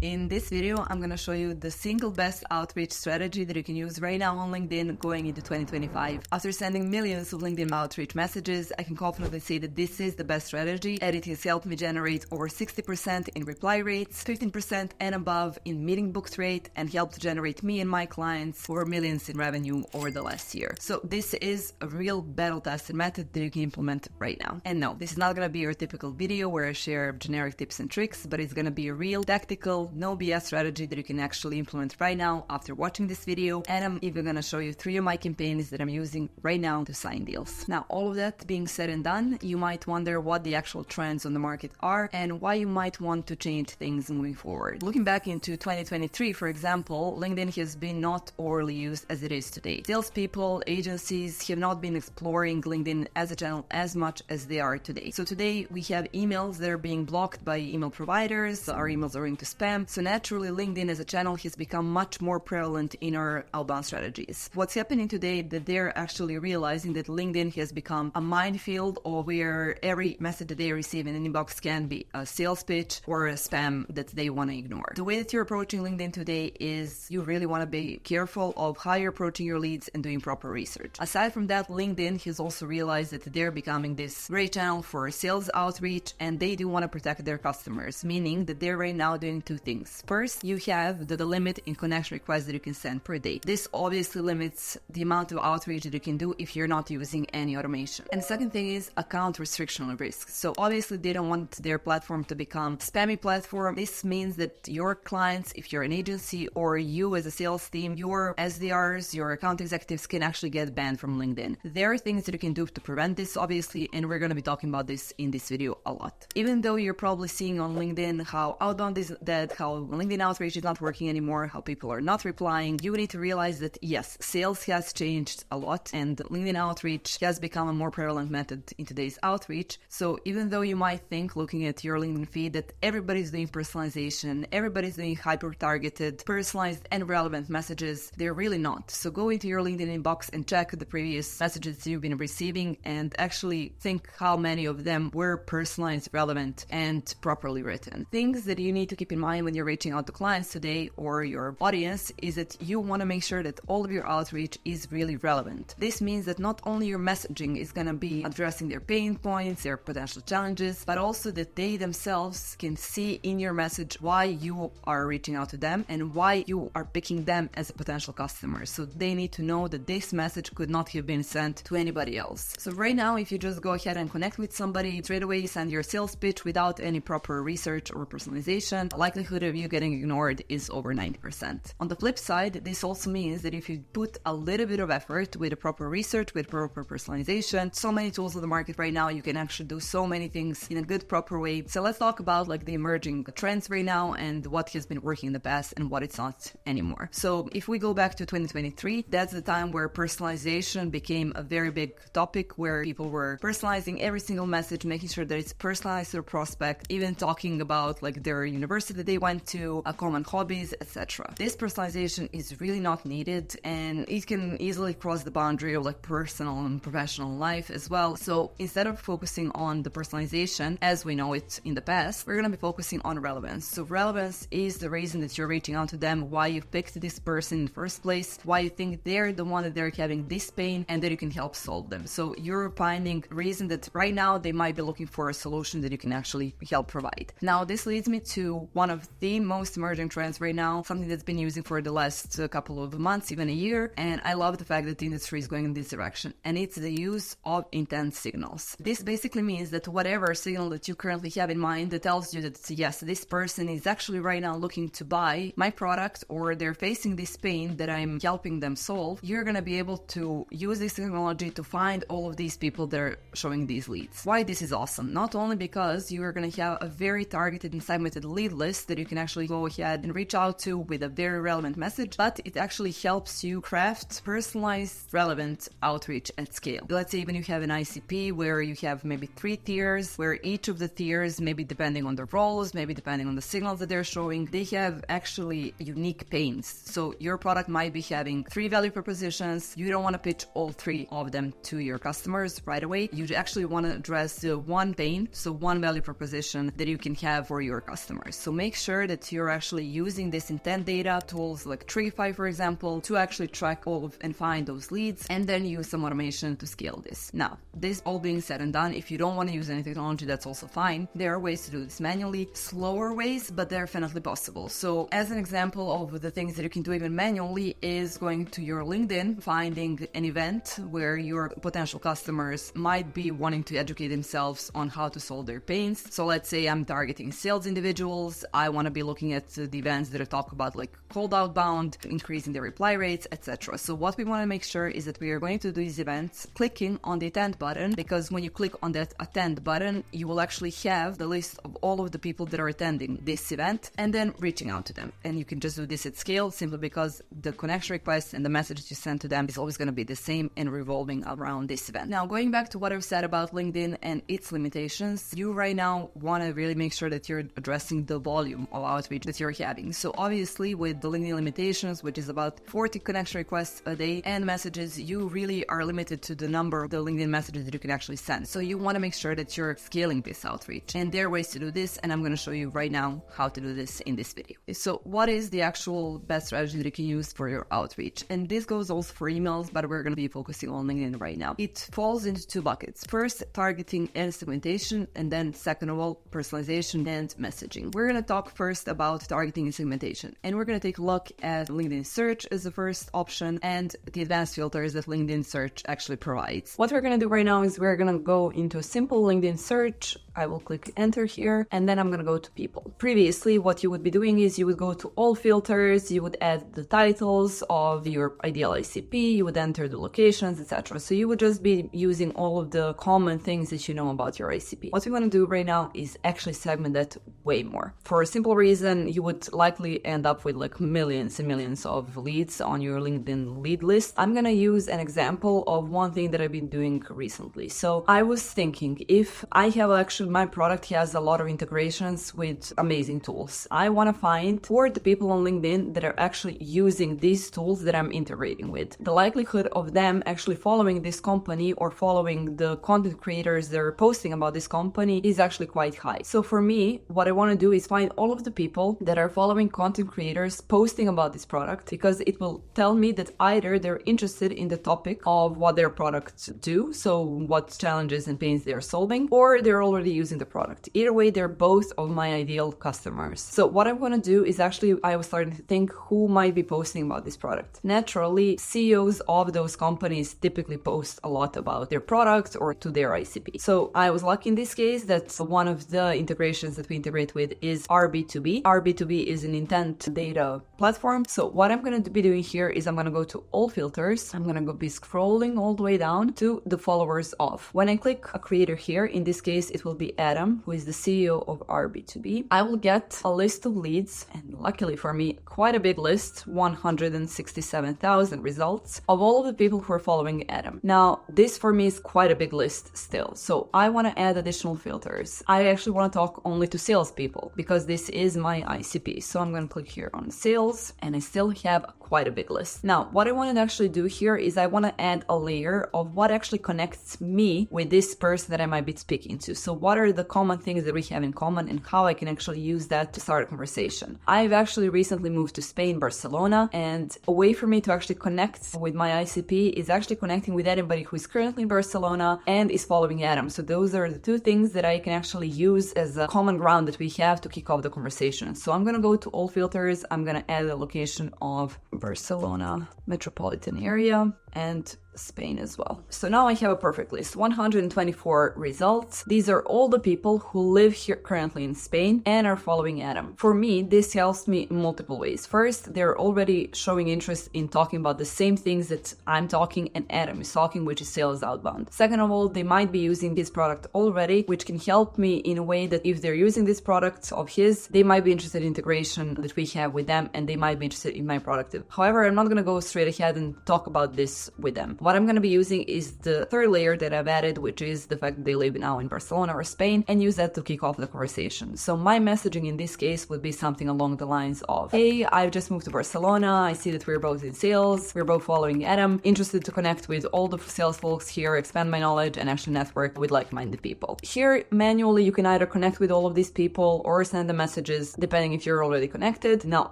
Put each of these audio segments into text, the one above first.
In this video, I'm going to show you the single best outreach strategy that you can use right now on LinkedIn going into 2025. After sending millions of LinkedIn outreach messages, I can confidently say that this is the best strategy, and it has helped me generate over 60% in reply rates, 15% and above in meeting booked rate, and helped generate me and my clients over millions in revenue over the last year. So this is a real battle-tested method that you can implement right now. And no, this is not going to be your typical video where I share generic tips and tricks, but it's going to be a real tactical, no BS strategy that you can actually implement right now after watching this video. And I'm even going to show you 3 of my campaigns that I'm using right now to sign deals. Now, all of that being said and done, you might wonder what the actual trends on the market are and why you might want to change things moving forward. Looking back into 2023, for example, LinkedIn has been not overly used as it is today. Salespeople, agencies have not been exploring LinkedIn as a channel as much as they are today. So today we have emails that are being blocked by email providers, our emails are going to spam. So naturally, LinkedIn as a channel has become much more prevalent in our outbound strategies. What's happening today that they're actually realizing that LinkedIn has become a minefield of where every message that they receive in an inbox can be a sales pitch or a spam that they want to ignore. The way that you're approaching LinkedIn today is you really want to be careful of how you're approaching your leads and doing proper research. Aside from that, LinkedIn has also realized that they're becoming this great channel for sales outreach, and they do want to protect their customers, meaning that they're right now doing 2 things. First, you have the limit in connection requests that you can send per day. This obviously limits the amount of outreach that you can do if you're not using any automation. And the second thing is account restriction risk. So obviously they don't want their platform to become spammy platform. This means that your clients, if you're an agency or you as a sales team, your SDRs, your account executives can actually get banned from LinkedIn. There are things that you can do to prevent this, obviously, and we're going to be talking about this in this video a lot. Even though you're probably seeing on LinkedIn how outbound is dead, how LinkedIn outreach is not working anymore, how people are not replying, you need to realize that yes, sales has changed a lot and LinkedIn outreach has become a more prevalent method in today's outreach. So even though you might think looking at your LinkedIn feed that everybody's doing personalization, everybody's doing hyper-targeted, personalized and relevant messages, they're really not. So go into your LinkedIn inbox and check the previous messages you've been receiving and actually think how many of them were personalized, relevant, and properly written. Things that you need to keep in mind when you're reaching out to clients today or your audience is that you want to make sure that all of your outreach is really relevant. This means that not only your messaging is going to be addressing their pain points, their potential challenges, but also that they themselves can see in your message why you are reaching out to them and why you are picking them as a potential customer. So they need to know that this message could not have been sent to anybody else. So right now, if you just go ahead and connect with somebody, straight away send your sales pitch without any proper research or personalization, the likelihood of you getting ignored is over 90%. On the flip side, this also means that if you put a little bit of effort with the proper research, with proper personalization, so many tools on the market right now, you can actually do so many things in a good, proper way. So let's talk about like the emerging trends right now and what has been working in the past and what it's not anymore. So if we go back to 2023, that's the time where personalization became a very big topic, where people were personalizing every single message, making sure that it's personalized to a prospect, even talking about like their university that they went to, common hobbies, etc. This personalization is really not needed, and it can easily cross the boundary of like personal and professional life as well. So instead of focusing on the personalization as we know it in the past, we're going to be focusing on relevance. So relevance is the reason that you're reaching out to them, why you picked this person in the first place, why you think they're the one that they're having this pain and that you can help solve them. So you're finding a reason that right now they might be looking for a solution that you can actually help provide. Now this leads me to one of the most emerging trends right now, something that's been using for the last couple of months, even a year, and I love the fact that the industry is going in this direction, and it's the use of intent signals. This basically means that whatever signal that you currently have in mind that tells you that yes, this person is actually right now looking to buy my product or they're facing this pain that I'm helping them solve, you're going to be able to use this technology to find all of these people that are showing these leads. Why this is awesome? Not only because you are going to have a very targeted and segmented lead list that you can actually go ahead and reach out to with a very relevant message, but it actually helps you craft personalized, relevant outreach at scale. Let's say even you have an ICP where you have maybe 3 tiers, where each of the tiers, maybe depending on their roles, maybe depending on the signals that they're showing, they have actually unique pains. So your product might be having 3 value propositions. You don't want to pitch all 3 of them to your customers right away. You actually want to address one pain, so one value proposition that you can have for your customers. So make sure that you're actually using this intent data, tools like Trigify, for example, to actually track all of and find those leads, and then use some automation to scale this. Now, this all being said and done, if you don't want to use any technology, that's also fine. There are ways to do this manually, slower ways, but they're definitely possible. So as an example of the things that you can do even manually is going to your LinkedIn, finding an event where your potential customers might be wanting to educate themselves on how to solve their pains. So let's say I'm targeting sales individuals. I want to be looking at the events that talk about like cold outbound, increasing their reply rates, etc. So what we want to make sure is that we are going to do these events clicking on the attend button, because when you click on that attend button, you will actually have the list of all of the people that are attending this event and then reaching out to them. And you can just do this at scale simply because the connection request and the messages you send to them is always going to be the same and revolving around this event. Now, going back to what I've said about LinkedIn and its limitations, you right now want to really make sure that you're addressing the volume of outreach that you're having. So obviously with the LinkedIn limitations, which is about 40 connection requests a day and messages, you really are limited to the number of the LinkedIn messages that you can actually send. So you want to make sure that you're scaling this outreach. And there are ways to do this, and I'm going to show you right now how to do this in this video. So what is the actual best strategy that you can use for your outreach? And this goes also for emails, but we're going to be focusing on LinkedIn right now. It falls into two buckets. First, targeting and segmentation, and then second of all, personalization and messaging. We're going to talk first about targeting and segmentation, and we're going to take a look at LinkedIn search as the first option and the advanced filters that LinkedIn search actually provides. What we're going to do right now is we're going to go into a simple LinkedIn search. I will click enter here, and then I'm going to go to people. Previously, what you would be doing is you would go to all filters, you would add the titles of your ideal ICP, you would enter the locations, etc. So you would just be using all of the common things that you know about your ICP. What we want to do right now is actually segment that way more. For a simple reason, you would likely end up with like millions and millions of leads on your LinkedIn lead list. I'm going to use an example of one thing that I've been doing recently. So I was thinking, if I have actually, my product has a lot of integrations with amazing tools. I want to find who are the people on LinkedIn that are actually using these tools that I'm integrating with. The likelihood of them actually following this company or following the content creators that are posting about this company is actually quite high. So for me, what I want to do is find all of the people that are following content creators posting about this product, because it will tell me that either they're interested in the topic of what their products do, so what challenges and pains they are solving, or they're already using the product. Either way, they're both of my ideal customers. So what I'm going to do is actually, I was starting to think who might be posting about this product. Naturally, CEOs of those companies typically post a lot about their product or to their ICP. So I was lucky in this case that one of the integrations that we integrate with is RB2B. RB2B is an intent data platform. So what I'm going to be doing here is I'm going to go to all filters. I'm going to be scrolling all the way down to the followers of. When I click a creator here, in this case, it will be Adam, who is the CEO of RB2B. I will get a list of leads, and luckily for me, quite a big list, 167,000 results of all of the people who are following Adam. Now, this for me is quite a big list still. So I want to add additional filters. I actually want to talk only to salespeople because this is my ICP. So I'm going to click here on sales, and I still have quite a big list. Now, what I want to actually do here is I want to add a layer of what actually connects me with this person that I might be speaking to. So what are the common things that we have in common and how I can actually use that to start a conversation. I've actually recently moved to Spain, Barcelona, and a way for me to actually connect with my ICP is actually connecting with anybody who is currently in Barcelona and is following Adam. So those are the two things that I can actually use as a common ground that we have to kick off the conversation. So I'm going to go to all filters. I'm going to add a location of Barcelona metropolitan area and Spain as well. So now I have a perfect list, 124 results. These are all the people who live here currently in Spain and are following Adam. For me, this helps me in multiple ways. First, they're already showing interest in talking about the same things that I'm talking and Adam is talking, which is sales outbound. Second of all, they might be using this product already, which can help me in a way that if they're using this product of his, they might be interested in integration that we have with them and they might be interested in my product. However, I'm not going to go straight ahead and talk about this with them. What I'm going to be using is the third layer that I've added, which is the fact that they live now in Barcelona or Spain, and use that to kick off the conversation. So my messaging in this case would be something along the lines of, hey, I've just moved to Barcelona. I see that we're both in sales. We're both following Adam. Interested to connect with all the sales folks here, expand my knowledge, and actually network with like-minded people. Here, manually, you can either connect with all of these people or send the messages, depending if you're already connected. Now,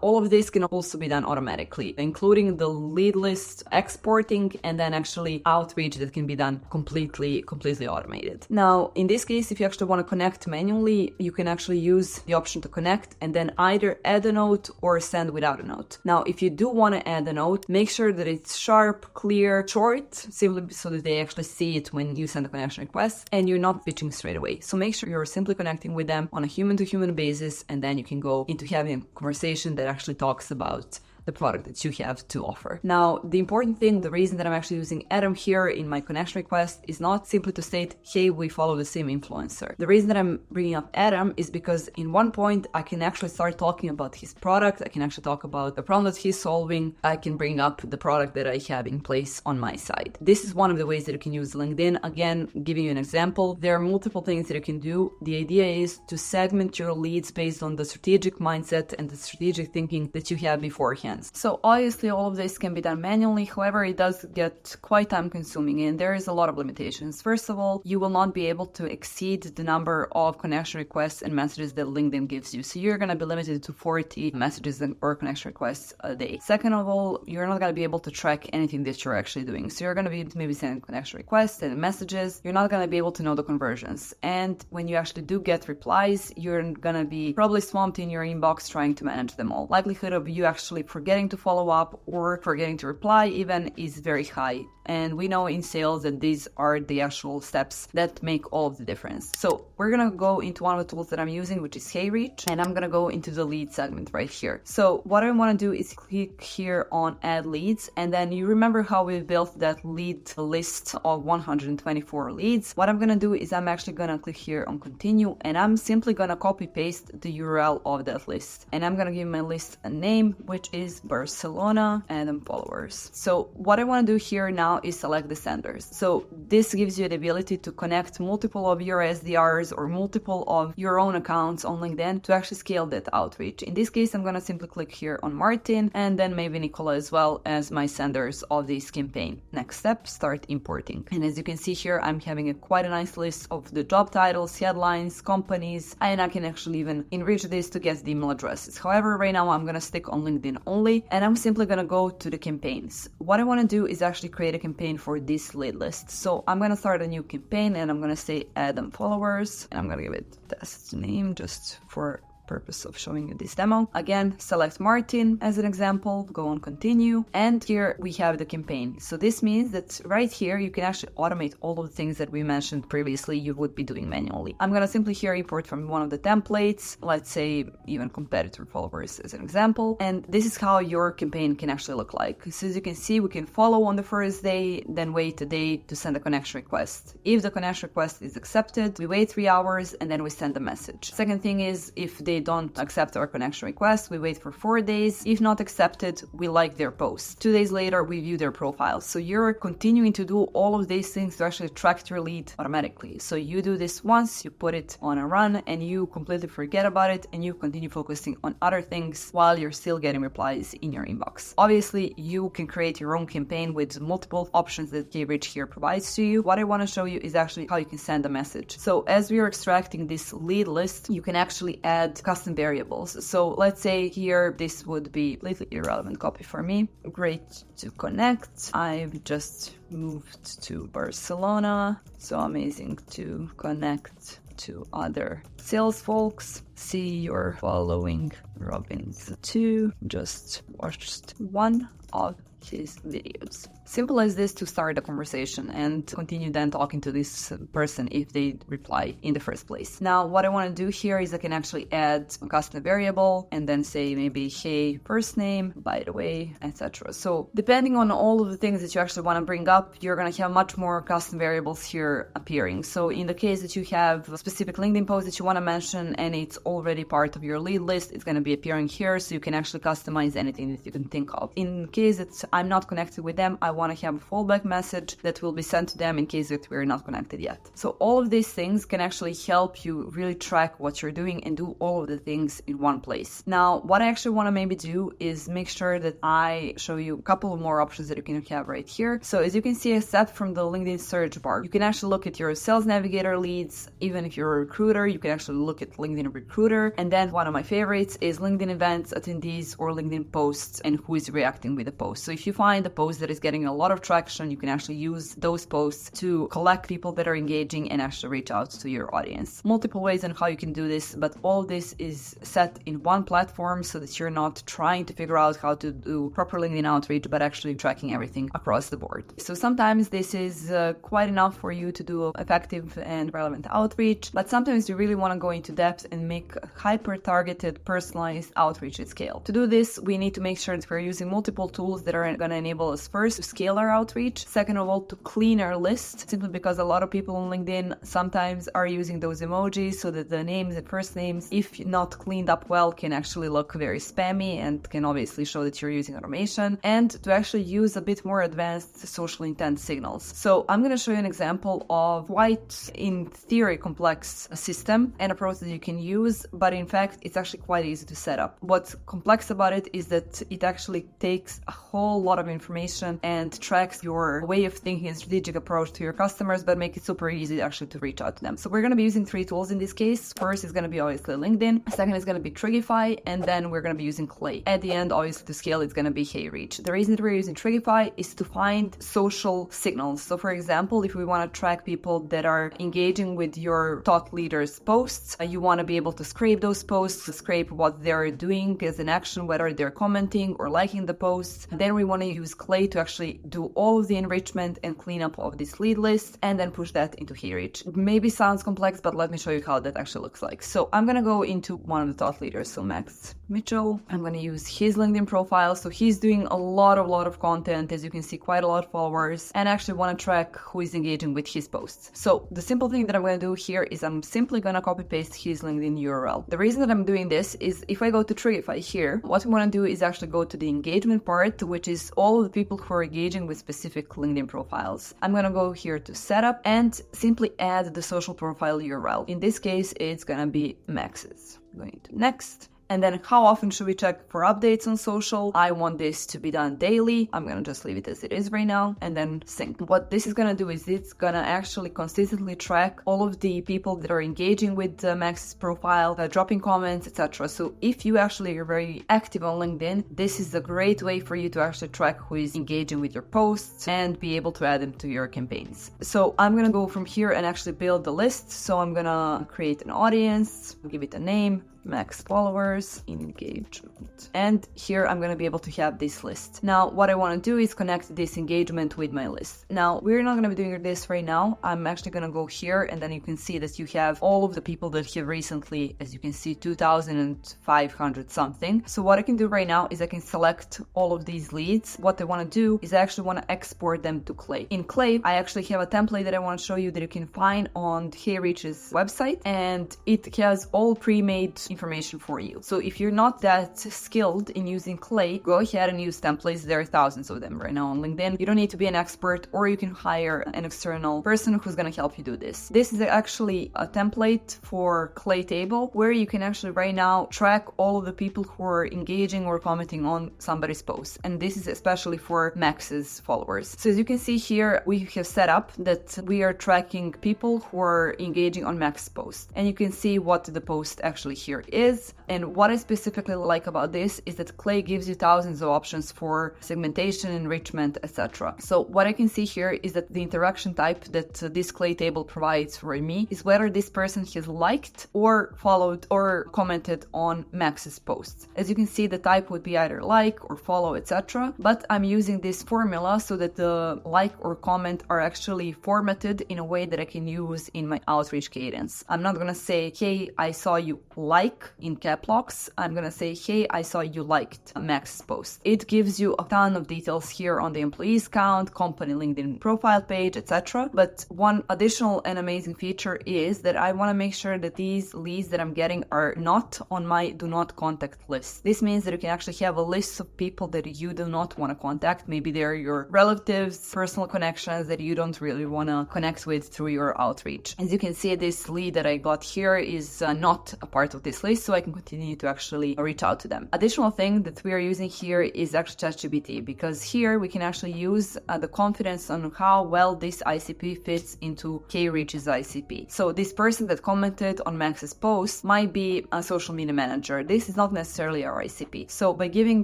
all of this can also be done automatically, including the lead list exporting and then actually outreach that can be done completely automated. Now, in this case, if you actually want to connect manually, you can actually use the option to connect and then either add a note or send without a note. Now, if you do want to add a note, make sure that it's sharp, clear, short, simply so that they actually see it when you send a connection request and you're not pitching straight away. So make sure you're simply connecting with them on a human-to-human basis, and then you can go into having a conversation that actually talks about the product that you have to offer. Now, the important thing, the reason that I'm actually using Adam here in my connection request is not simply to state, hey, we follow the same influencer. The reason that I'm bringing up Adam is because in one point, I can actually start talking about his product. I can actually talk about the problem that he's solving. I can bring up the product that I have in place on my side. This is one of the ways that you can use LinkedIn. Again, giving you an example, there are multiple things that you can do. The idea is to segment your leads based on the strategic mindset and the strategic thinking that you have beforehand. So obviously all of this can be done manually. However, it does get quite time consuming and there is a lot of limitations. First of all, you will not be able to exceed the number of connection requests and messages that LinkedIn gives you. So you're going to be limited to 40 messages or connection requests a day. Second of all, you're not going to be able to track anything that you're actually doing. So you're going to be maybe sending connection requests and messages. You're not going to be able to know the conversions. And when you actually do get replies, you're going to be probably swamped in your inbox trying to manage them all. Likelihood of you actually forgetting to follow up or forgetting to reply even is very high. And we know in sales that these are the actual steps that make all of the difference. So we're going to go into one of the tools that I'm using, which is HeyReach, and I'm going to go into the lead segment right here. So what I want to do is click here on add leads. And then you remember how we built that lead list of 124 leads. What I'm going to do is I'm actually going to click here on continue, and I'm simply going to copy paste the URL of that list. And I'm going to give my list a name, which is Barcelona Adam followers. So what I want to do here now is select the senders. So this gives you the ability to connect multiple of your SDRs or multiple of your own accounts on LinkedIn to actually scale that outreach. In this case, I'm going to simply click here on Martin and then maybe Nicola as well as my senders of this campaign. Next step, start importing. And as you can see here, I'm having quite a nice list of the job titles, headlines, companies, and I can actually even enrich this to get the email addresses. However, right now I'm going to stick on LinkedIn only, and I'm simply going to go to the campaigns. What I want to do is actually create a campaign for this lead list. So I'm going to start a new campaign and I'm going to say Adam followers, and I'm going to give it test name just for purpose of showing you this demo. Again, select Martin as an example, go on continue, and here we have the campaign. So this means that right here you can actually automate all of the things that we mentioned previously you would be doing manually. I'm going to simply here import from one of the templates, let's say even competitor followers as an example, and this is how your campaign can actually look like. So as you can see, we can follow on the first day, then wait a day to send a connection request. If the connection request is accepted, we wait 3 hours and then we send a message. Second thing is, if they don't accept our connection request, we wait for 4 days. If not accepted, we like their post. 2 days later, we view their profile. So you're continuing to do all of these things to actually track your lead automatically. So you do this once, you put it on a run, and you completely forget about it, and you continue focusing on other things while you're still getting replies in your inbox. Obviously, you can create your own campaign with multiple options that HeyReach here provides to you. What I want to show you is actually how you can send a message. So as we are extracting this lead list, you can actually add custom variables. So let's say here, this would be completely irrelevant copy for me. Great to connect. I've just moved to Barcelona. So amazing to connect to other sales folks. See you're following Robbins too. Just watched one of his videos. Simple as this to start a conversation and continue then talking to this person if they reply in the first place. Now, what I want to do here is I can actually add a custom variable and then say maybe, hey, first name, by the way, etc. So depending on all of the things that you actually want to bring up, you're going to have much more custom variables here appearing. So in the case that you have a specific LinkedIn post that you want to mention and it's already part of your lead list, it's going to be appearing here, so you can actually customize anything that you can think of. In case that I'm not connected with them, I want to have a fallback message that will be sent to them in case that we're not connected yet. So all of these things can actually help you really track what you're doing and do all of the things in one place. Now, what I actually want to maybe do is make sure that I show you a couple of more options that you can have right here. So as you can see, except from the LinkedIn search bar, you can actually look at your Sales Navigator leads. Even if you're a recruiter, you can actually look at LinkedIn Recruiter. And then one of my favorites is LinkedIn events, attendees, or LinkedIn posts, and who is reacting with the post. So if you find a post that is getting a lot of traction, you can actually use those posts to collect people that are engaging and actually reach out to your audience. Multiple ways on how you can do this, but all this is set in one platform so that you're not trying to figure out how to do proper LinkedIn outreach, but actually tracking everything across the board. So sometimes this is quite enough for you to do effective and relevant outreach, but sometimes you really want to go into depth and make hyper-targeted, personalized outreach at scale. To do this, we need to make sure that we're using multiple tools that are going to enable us first to scale our outreach, second of all to clean our list, simply because a lot of people on LinkedIn sometimes are using those emojis so that the names and first names, if not cleaned up well, can actually look very spammy and can obviously show that you're using automation, and to actually use a bit more advanced social intent signals. So I'm going to show you an example of quite, in theory, complex system and approach that you can use, but in fact, it's actually quite easy to set up. What's complex about it is that it actually takes a whole lot of information and tracks your way of thinking and strategic approach to your customers, but make it super easy actually to reach out to them. So we're going to be using three tools in this case. First is going to be obviously LinkedIn. Second is going to be Trigify, and then we're going to be using Clay. At the end, obviously to scale, it's going to be HeyReach. The reason that we're using Trigify is to find social signals. So for example, if we want to track people that are engaging with your thought leaders' posts, you want to be able to scrape those posts, to scrape what they're doing as an action, whether they're commenting or liking the posts. Then we want to use Clay to actually do all of the enrichment and cleanup of this lead list, and then push that into HeyReach. It maybe sounds complex, but let me show you how that actually looks like. So I'm going to go into one of the thought leaders, so Max Mitchell. I'm going to use his LinkedIn profile. So he's doing a lot of content, as you can see, quite a lot of followers, and actually want to track who is engaging with his posts. So the simple thing that I'm going to do here is I'm simply going to copy paste his LinkedIn URL. The reason that I'm doing this is if I go to Trigify here, what we want to do is actually go to the engagement part, which is all of the people who are engaging with specific LinkedIn profiles. I'm going to go here to setup and simply add the social profile URL. In this case, it's going to be Max's. Going to next. And then how often should we check for updates on social? I want this to be done daily. I'm going to just leave it as it is right now and then sync. What this is going to do is it's going to actually consistently track all of the people that are engaging with Max's profile, dropping comments, etc. So if you actually are very active on LinkedIn, this is a great way for you to actually track who is engaging with your posts and be able to add them to your campaigns. So I'm going to go from here and actually build the list. So I'm going to create an audience, give it a name, Max followers, engagement. And here I'm going to be able to have this list. Now, what I want to do is connect this engagement with my list. Now, we're not going to be doing this right now. I'm actually going to go here and then you can see that you have all of the people that have recently, as you can see, 2,500 something. So what I can do right now is I can select all of these leads. What I want to do is I actually want to export them to Clay. In Clay, I actually have a template that I want to show you that you can find on HeyReach's website, and it has all pre-made information for you. So if you're not that skilled in using Clay, go ahead and use templates. There are thousands of them right now on LinkedIn. You don't need to be an expert, or you can hire an external person who's going to help you do this. This is actually a template for Clay table where you can actually right now track all of the people who are engaging or commenting on somebody's post. And this is especially for Max's followers. So as you can see here, we have set up that we are tracking people who are engaging on Max's post. And you can see what the post actually here is. And what I specifically like about this is that Clay gives you thousands of options for segmentation, enrichment, etc. So what I can see here is that the interaction type that this Clay table provides for me is whether this person has liked or followed or commented on Max's posts. As you can see, the type would be either like or follow, etc. But I'm using this formula so that the like or comment are actually formatted in a way that I can use in my outreach cadence. I'm not going to say, hey, I saw you like like in cap locks, I'm going to say, hey, I saw you liked Max's post. It gives you a ton of details here on the employees count, company LinkedIn profile page, etc. But one additional and amazing feature is that I want to make sure that these leads that I'm getting are not on my do not contact list. This means that you can actually have a list of people that you do not want to contact. Maybe they're your relatives, personal connections that you don't really want to connect with through your outreach. As you can see, this lead that I got here is not a part of this list, so I can continue to actually reach out to them. Additional thing that we are using here is actually ChatGPT, because here we can actually use the confidence on how well this ICP fits into K-Reach's ICP. So this person that commented on Max's post might be a social media manager. This is not necessarily our ICP. So by giving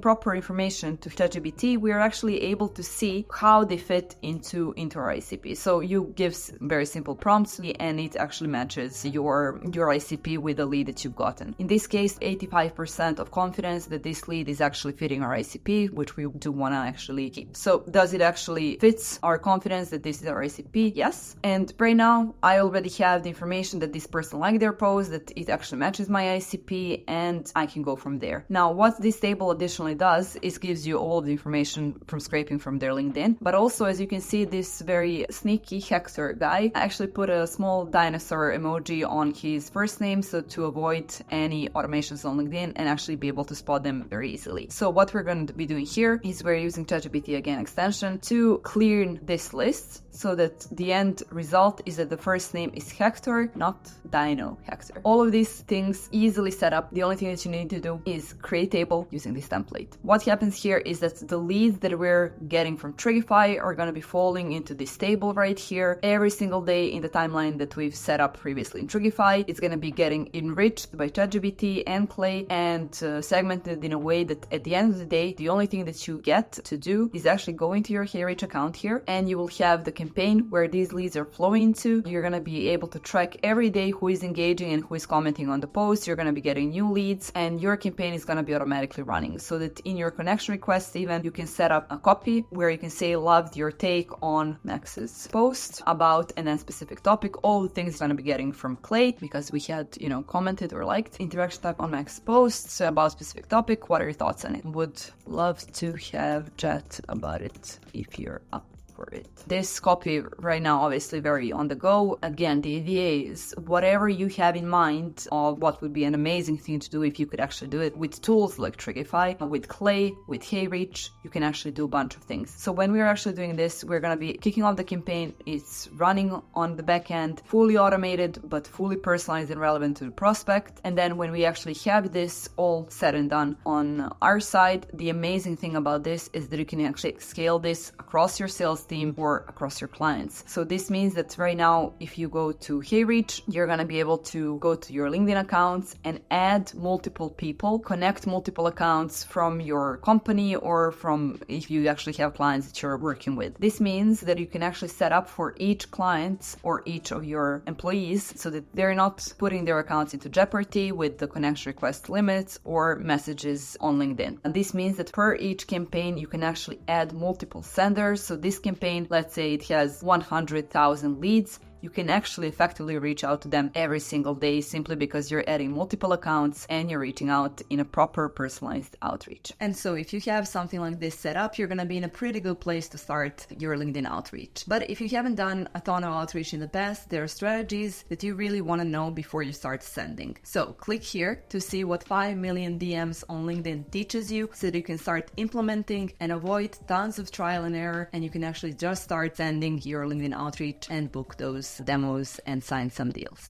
proper information to ChatGPT, we are actually able to see how they fit into our ICP. So you give very simple prompts and it actually matches your ICP with the lead that you've gotten. In this case, 85% of confidence that this lead is actually fitting our ICP, which we do want to actually keep. So does it actually fits our confidence that this is our ICP? Yes. And right now I already have the information that this person liked their post, that it actually matches my ICP, and I can go from there. Now, what this table additionally does is gives you all of the information from scraping from their LinkedIn, but also, as you can see, this very sneaky Hector guy actually put a small dinosaur emoji on his first name, so to avoid any automations on LinkedIn and actually be able to spot them very easily. So what we're going to be doing here is we're using ChatGPT again extension to clear this list so that the end result is that the first name is Hector, not Dino Hector. All of these things easily set up. The only thing that you need to do is create a table using this template. What happens here is that the leads that we're getting from Trigify are going to be falling into this table right here every single day in the timeline that we've set up previously in Trigify. It's going to be getting enriched by ChatGPT and Clay and segmented in a way that at the end of the day, the only thing that you get to do is actually go into your K-Reach account here, and you will have the campaign where these leads are flowing into. You're going to be able to track every day who is engaging and who is commenting on the post. You're going to be getting new leads, and your campaign is going to be automatically running, so that in your connection request even you can set up a copy where you can say loved your take on Max's post about and then specific topic. All the things you're going to be getting from Clay, because we had commented or liked interaction type on Max's posts about specific topic. What are your thoughts on it? Would love to have chat about it if you're up for it. This copy right now obviously very on the go. Again, the idea is whatever you have in mind of what would be an amazing thing to do if you could actually do it with tools like Trigify, with Clay, with K-Reach, you can actually do a bunch of things. So when we're actually doing this, we're going to be kicking off the campaign. It's running on the back end, fully automated, but fully personalized and relevant to the prospect. And then when we actually have this all said and done on our side, the amazing thing about this is that you can actually scale this across your sales team or across your clients. So this means that right now, if you go to K-Reach, you're going to be able to go to your LinkedIn accounts and add multiple people, connect multiple accounts from your company or from if you actually have clients that you're working with. This means that you can actually set up for each client or each of your employees so that they're not putting their accounts into jeopardy with the connection request limits or messages on LinkedIn. And this means that per each campaign, you can actually add multiple senders. So this campaign, let's say it has 100,000 leads, you can actually effectively reach out to them every single day simply because you're adding multiple accounts and you're reaching out in a proper personalized outreach. And so if you have something like this set up, you're going to be in a pretty good place to start your LinkedIn outreach. But if you haven't done a ton of outreach in the past, there are strategies that you really want to know before you start sending. So click here to see what 5 million DMs on LinkedIn teaches you so that you can start implementing and avoid tons of trial and error, and you can actually just start sending your LinkedIn outreach and book those demos and sign some deals.